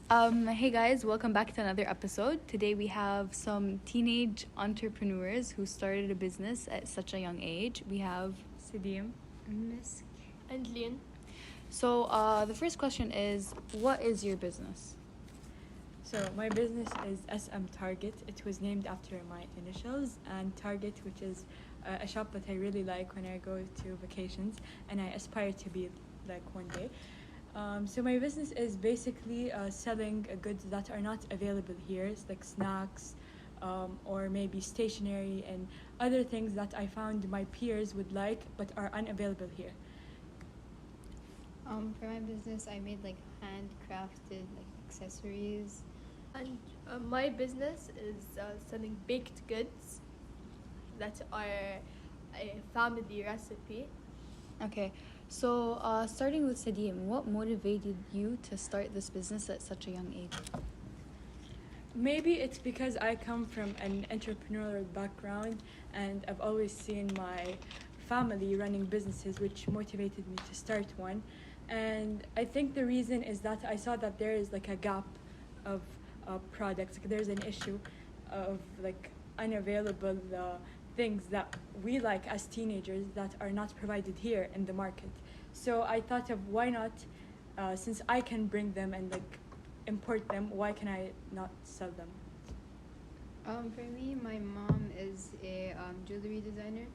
Hey guys, welcome back to another episode. Today we have some teenage entrepreneurs who started a business at such a young age. We have Sidim. Misk. And Leon. So, the first question is, what is your business? So my business is SM Target. It was named after my initials, and Target, which is a shop that I really like when I go to vacations, and I aspire to be like one day. So my business is basically selling goods that are not available here, it's like snacks, or maybe stationery and other things that I found my peers would like but are unavailable here. For my business, I made like handcrafted like accessories. And my business is selling baked goods that are a family recipe. Okay, so starting with Sadim, what motivated you to start this business at such a young age? Maybe it's because I come from an entrepreneurial background and I've always seen my family running businesses, which motivated me to start one. And I think the reason is that I saw that there is like a gap of products. Like there's an issue of like unavailable things that we like as teenagers that are not provided here in the market. So I thought of why not, since I can bring them and like import them, why can I not sell them? For me, my mom is a jewelry designer,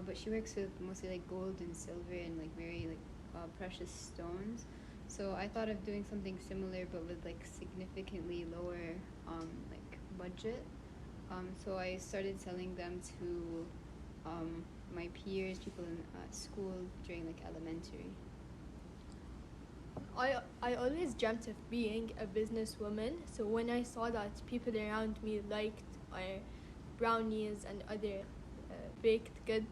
but she works with mostly like gold and silver and like very like precious stones. So I thought of doing something similar, but with like significantly lower like budget. So I started selling them to my peers, people in school during like elementary. I always dreamt of being a businesswoman, so when I saw that people around me liked brownies and other baked goods,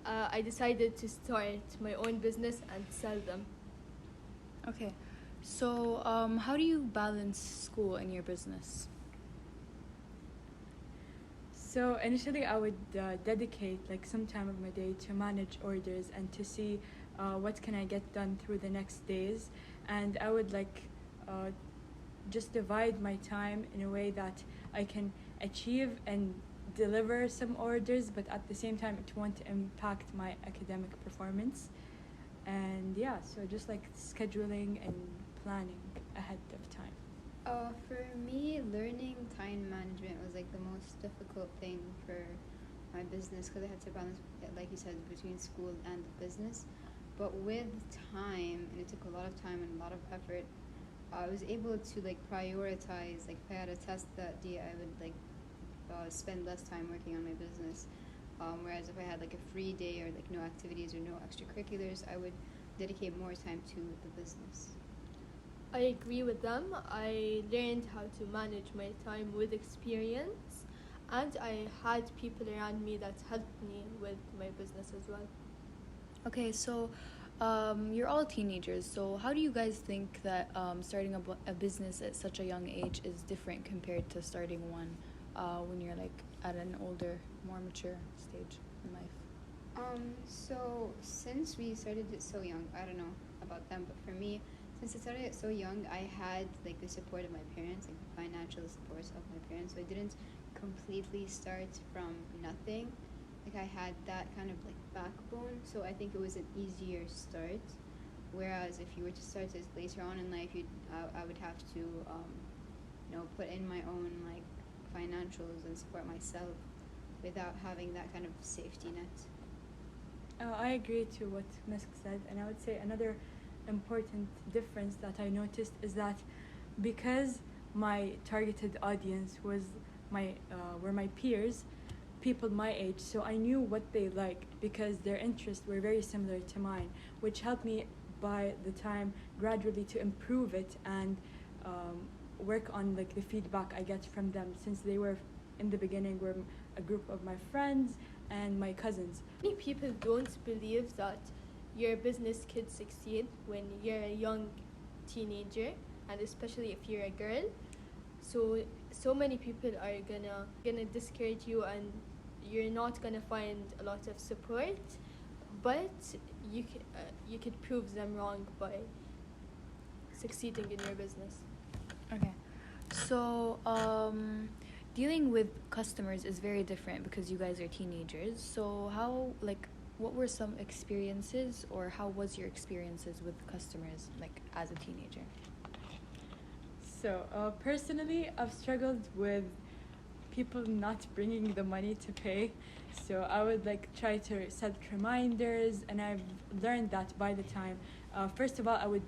I decided to start my own business and sell them. Okay, so how do you balance school and your business? So initially, I would dedicate like some time of my day to manage orders and to see what can I get done through the next days, and I would like just divide my time in a way that I can achieve and deliver some orders, but at the same time, it won't impact my academic performance. And yeah, so just like scheduling and planning ahead of time. For me, learning time management was like the most difficult thing for my business because I had to balance, like you said, between school and business. But with time, and it took a lot of time and a lot of effort, I was able to like prioritize. Like if I had a test that day, I would like spend less time working on my business. Whereas if I had like a free day or like no activities or no extracurriculars, I would dedicate more time to the business. I agree with them. I learned how to manage my time with experience, and I had people around me that helped me with my business as well. Okay, so you're all teenagers, so how do you guys think that starting a business at such a young age is different compared to starting one when you're like at an older, more mature stage in life? So since we started it so young, I don't know about them, but for me, since I started it so young, I had like the support of my parents, like the financial support of my parents. So I didn't completely start from nothing. Like I had that kind of like backbone. So I think it was an easier start. Whereas if you were to start this later on in life, I would have to, put in my own like financials and support myself without having that kind of safety net. I agree to what Misk said, and I would say another important difference that I noticed is that because my targeted audience were my peers, people my age, so I knew what they liked because their interests were very similar to mine, which helped me by the time gradually to improve it and work on like the feedback I get from them, since they were in the beginning were a group of my friends and my cousins. Many people don't believe that your business could succeed when you're a young teenager, and especially if you're a girl. So many people are gonna discourage you, and you're not gonna find a lot of support. But you could prove them wrong by succeeding in your business. Okay. So, dealing with customers is very different because you guys are teenagers. So, what were some experiences, or how was your experiences with customers, like, as a teenager? So, personally, I've struggled with people not bringing the money to pay. So I would like try to set reminders, and I've learned that by the time. First of all, I would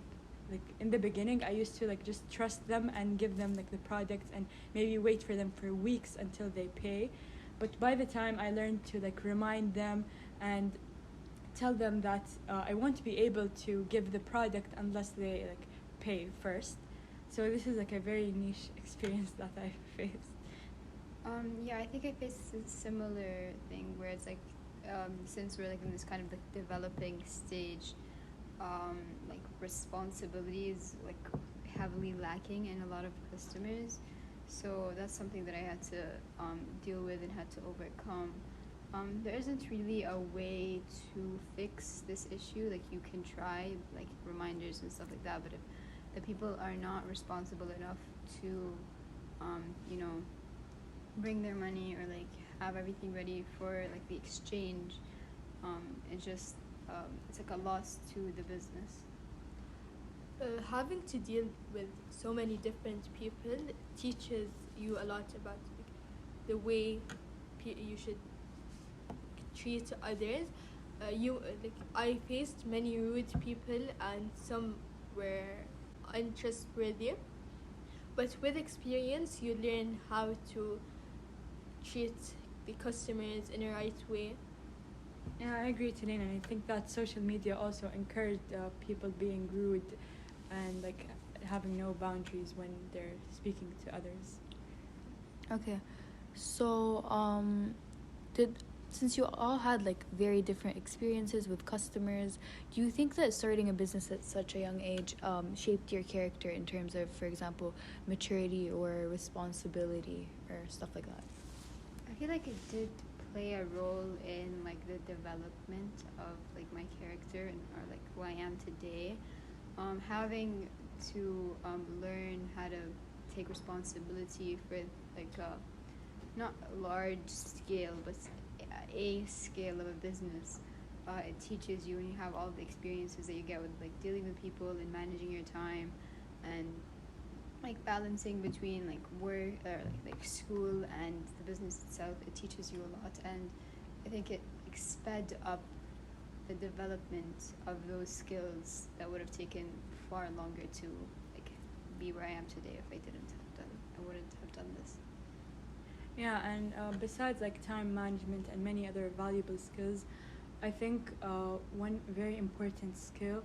like in the beginning I used to like just trust them and give them like the product and maybe wait for them for weeks until they pay. But by the time I learned to like remind them and tell them that I won't be able to give the product unless they like pay first. So this is like a very niche experience that I faced. Yeah, I think I faced a similar thing where it's like, since we're like in this kind of like developing stage, like responsibility is like heavily lacking in a lot of customers. So that's something that I had to deal with and had to overcome. There isn't really a way to fix this issue. Like you can try like reminders and stuff like that, but if the people are not responsible enough to, you know, bring their money or like have everything ready for like the exchange, it just it's like a loss to the business. Having to deal with so many different people teaches you a lot about like, the way you should treat others. Like I faced many rude people and some were untrustworthy, but with experience you learn how to treat the customers in a right way. Yeah, I agree, Tanina. I think that social media also encouraged people being rude and like having no boundaries when they're speaking to others. Okay. So, since you all had like very different experiences with customers, do you think that starting a business at such a young age shaped your character in terms of, for example, maturity or responsibility or stuff like that? I feel like it did play a role in like the development of like my character and or like who I am today. Having to learn how to take responsibility for like not a large scale but a scale of a business. It teaches you, and you have all the experiences that you get with like dealing with people and managing your time and like balancing between like work or like school and the business itself. It teaches you a lot, and I think it like sped up the development of those skills that would have taken far longer to like be where I am today if I wouldn't have done this. Yeah, and besides like time management and many other valuable skills, I think one very important skill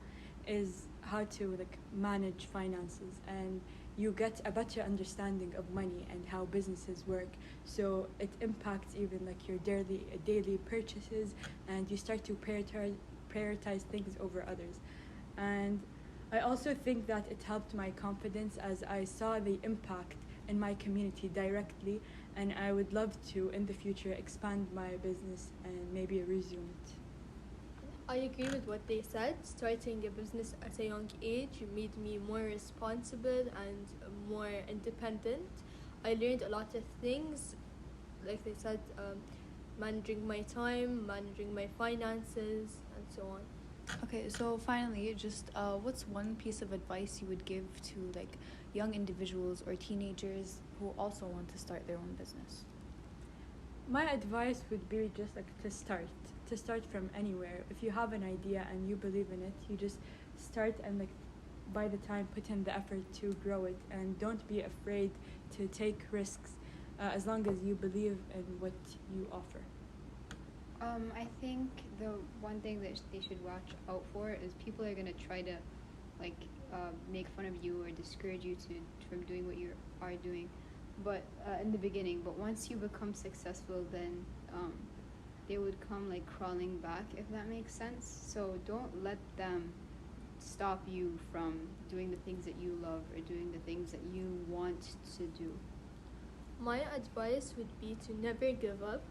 is how to like manage finances, and you get a better understanding of money and how businesses work. So it impacts even like your daily purchases, and you start to prioritize things over others. And I also think that it helped my confidence as I saw the impact in my community directly, and I would love to in the future expand my business and maybe resume it. I agree with what they said. Starting a business at a young age made me more responsible and more independent. I learned a lot of things, like they said, managing my time, managing my finances, and so on. Okay, so finally, just what's one piece of advice you would give to like young individuals or teenagers who also want to start their own business? My advice would be just like to start from anywhere. If you have an idea and you believe in it, you just start, and like by the time put in the effort to grow it, and don't be afraid to take risks as long as you believe in what you offer. I think the one thing that they should watch out for is people are gonna try to like make fun of you or discourage you from doing what you are doing, but in the beginning. But once you become successful, then they would come like crawling back, if that makes sense. So don't let them stop you from doing the things that you love or doing the things that you want to do. My advice would be to never give up,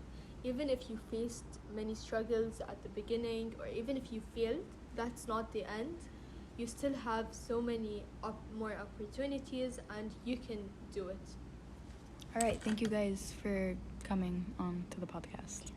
even if you faced many struggles at the beginning or even if you failed. That's not the end. you still have so many more opportunities, and you can do it. All right, thank you guys for coming on to the podcast.